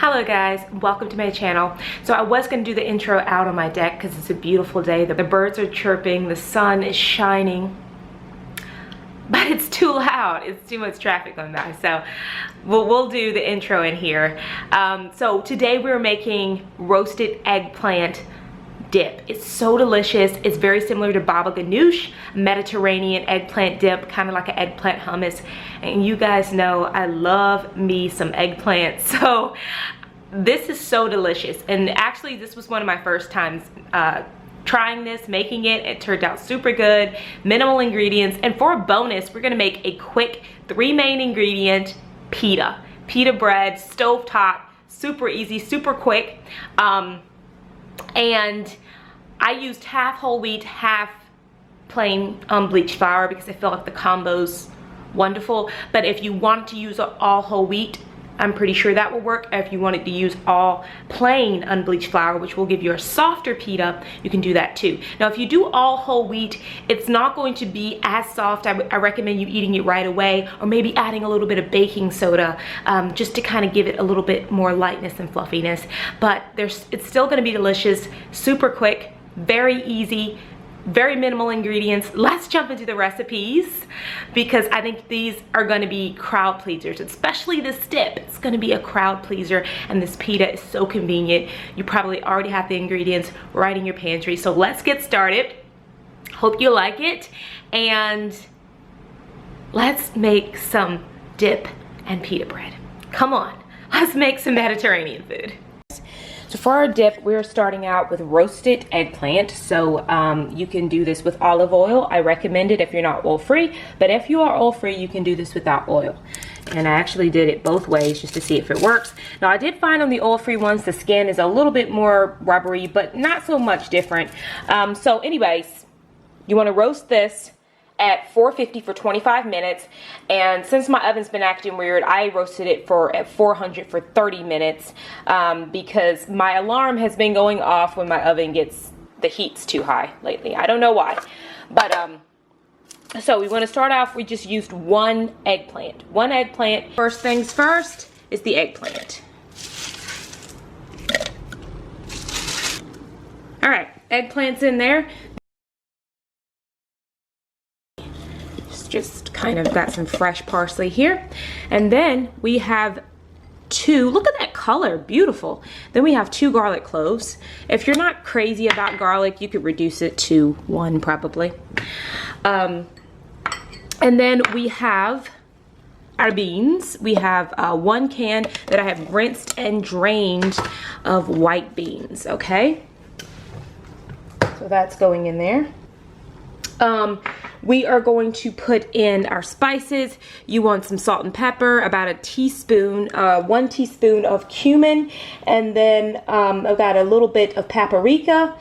Hello guys, welcome to my channel. So I was going to do the intro out on my deck because it's a beautiful day. The birds are chirping, the sun is shining, but it's too loud. It's too much traffic going by. So we'll do the intro in here. So today we're making roasted eggplant dip. It's so delicious. It's very similar to baba ganoush, Mediterranean eggplant dip, kind of like an eggplant hummus. And you guys know I love me some eggplant. So this is so delicious. And actually this was one of my first times trying this, making it. It turned out super good, minimal ingredients. And for a bonus, we're gonna make a quick 3 main ingredient pita. Pita bread, stovetop, super easy, super quick. And I used half whole wheat, half plain unbleached flour because I feel like the combo's wonderful. But if you wanted to use all whole wheat, I'm pretty sure that will work. If you wanted to use all plain unbleached flour, which will give you a softer pita, you can do that too. Now, if you do all whole wheat, it's not going to be as soft. I recommend you eating it right away, or maybe adding a little bit of baking soda just to kind of give it a little bit more lightness and fluffiness. But it's still gonna be delicious, super quick, very easy, very minimal ingredients. Let's jump into the recipes because I think these are going to be crowd pleasers, especially this dip. It's going to be a crowd pleaser, and this pita is so convenient. You probably already have the ingredients right in your pantry. So let's get started. Hope you like it, and let's make some dip and pita bread. Come on, let's make some Mediterranean food. So for our dip, we're starting out with roasted eggplant. So you can do this with olive oil. I recommend it if you're not oil-free, but if you are oil-free, you can do this without oil. And I actually did it both ways just to see if it works. Now I did find on the oil-free ones, the skin is a little bit more rubbery, but not so much different. So anyways, you wanna roast this at 450 for 25 minutes, and since my oven's been acting weird, I roasted it at 400 for 30 minutes because my alarm has been going off when my oven gets the heat's too high lately. I don't know why, but so we want to start off. We just used one eggplant. First things first is the eggplant. All right, eggplant's in there. Just kind of got some fresh parsley here, and then we have look at that color, beautiful. Then we have 2 garlic cloves. If you're not crazy about garlic, you could reduce it to 1 probably. And then we have our beans. We have 1 can that I have rinsed and drained of white beans. Okay, so that's going in there. We are going to put in our spices. You want some salt and pepper, about a teaspoon, 1 teaspoon of cumin, and then I've got a little bit of paprika.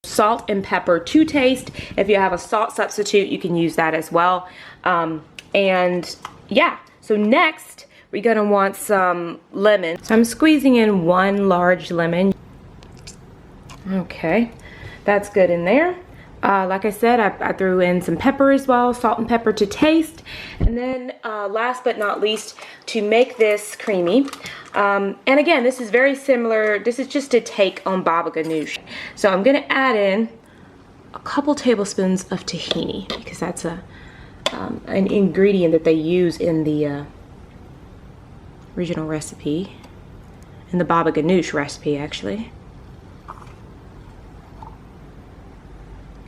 Salt and pepper to taste. If you have a salt substitute, you can use that as well. And yeah, so next we're gonna want some lemon. So I'm squeezing in 1 large lemon. Okay, that's good in there. Like I said, I threw in some pepper as well, salt and pepper to taste. And then last but not least, to make this creamy, and again, this is very similar. This is just a take on baba ganoush. So I'm gonna add in a couple tablespoons of tahini because that's an ingredient that they use in the original recipe, in the baba ganoush recipe actually.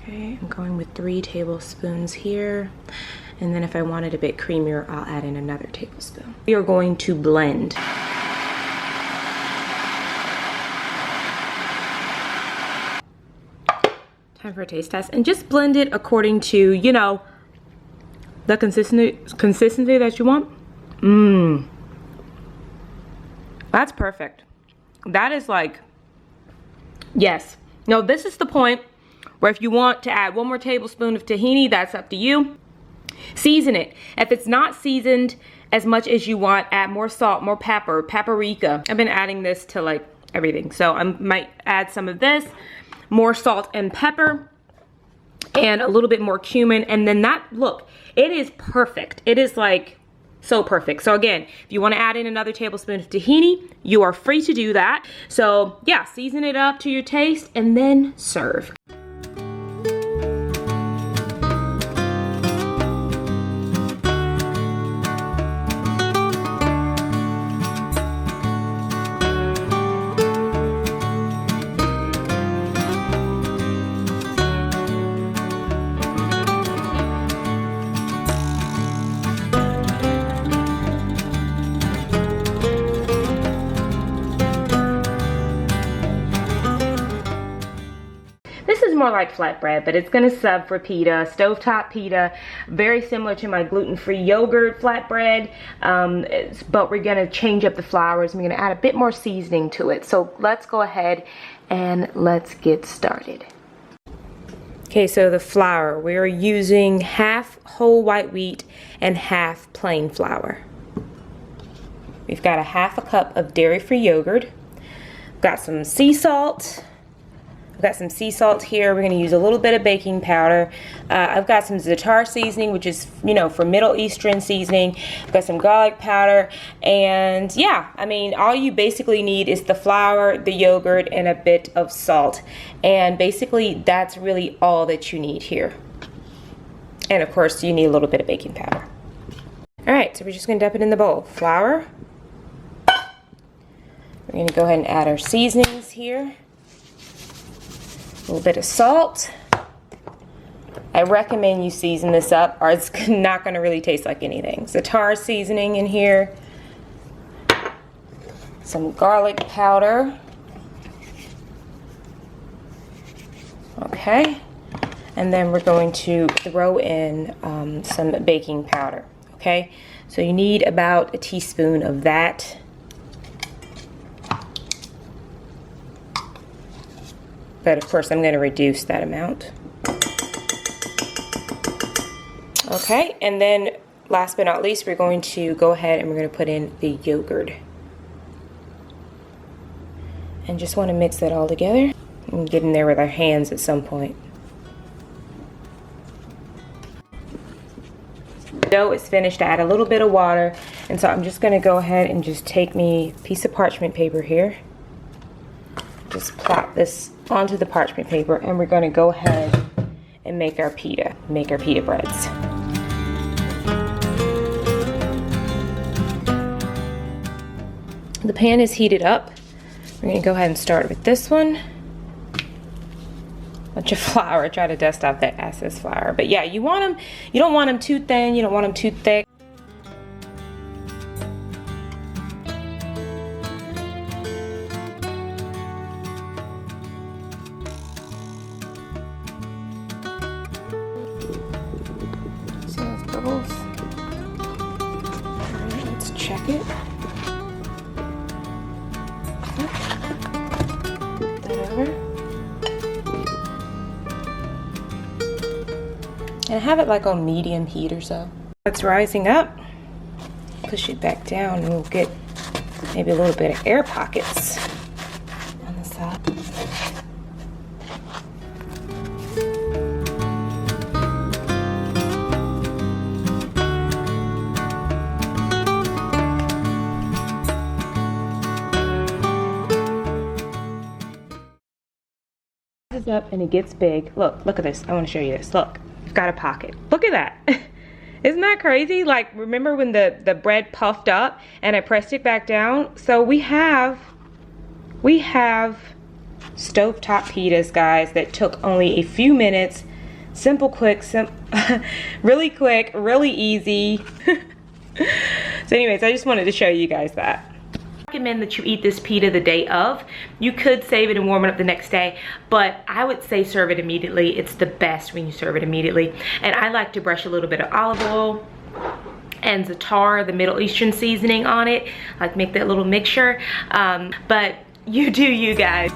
Okay, I'm going with 3 tablespoons here, and then if I want it a bit creamier, I'll add in another tablespoon. We are going to blend. Time for a taste test, and just blend it according to, you know, the consistency that you want. That's perfect. That is like, yes. No, this is the point where if you want to add 1 more tablespoon of tahini, that's up to you. Season it. If it's not seasoned as much as you want, add more salt, more pepper, paprika. I've been adding this to like everything. So I might add some of this, more salt and pepper, and a little bit more cumin. And then that, look, it is perfect. It is like So perfect. So again, if you want to add in another tablespoon of tahini, you are free to do that. So yeah, season it up to your taste and then serve. This is more like flatbread, but it's gonna sub for pita, stovetop pita, very similar to my gluten-free yogurt flatbread, but we're gonna change up the flours and we're gonna add a bit more seasoning to it. So let's go ahead and let's get started. Okay, so the flour, we're using half whole white wheat and half plain flour. We've got a half a cup of dairy-free yogurt. We've got some sea salt. I've got some sea salt here. We're going to use a little bit of baking powder. I've got some za'atar seasoning, which is, you know, for Middle Eastern seasoning. I've got some garlic powder. And yeah, I mean, all you basically need is the flour, the yogurt, and a bit of salt. And basically, that's really all that you need here. And of course, you need a little bit of baking powder. All right, so we're just going to dump it in the bowl. Flour. We're going to go ahead and add our seasonings here. A little bit of salt. I recommend you season this up or it's not going to really taste like anything. Za'atar seasoning in here. Some garlic powder. Okay. And then we're going to throw in some baking powder. Okay. So you need about a teaspoon of that. But of course, I'm going to reduce that amount. Okay, and then last but not least, we're going to go ahead and we're going to put in the yogurt. And just want to mix that all together and get in there with our hands at some point. The dough is finished. I add a little bit of water, and so I'm just going to go ahead and just take me a piece of parchment paper here. Just plop this onto the parchment paper, and we're going to go ahead and make our pita breads. The pan is heated up. We're going to go ahead and start with this one. Bunch of flour. Try to dust off that excess flour. But yeah, you want them. You don't want them too thin. You don't want them too thick. Bubbles. Alright, let's check it. Flip that over. And I have it like on medium heat or so. It's rising up. Push it back down and we'll get maybe a little bit of air pockets on the side. Up and it gets big. Look at this. I want to show you this. Look, we've got a pocket. Look at that. Isn't that crazy? Like, remember when the bread puffed up and I pressed it back down? So we have stovetop pitas, guys, that took only a few minutes. Simple, quick, really quick, really easy. So anyways, I just wanted to show you guys that. I recommend that you eat this pita the day of. You could save it and warm it up the next day, but I would say serve it immediately. It's the best when you serve it immediately. And I like to brush a little bit of olive oil and za'atar, the Middle Eastern seasoning on it. Like make that little mixture. But you do you guys.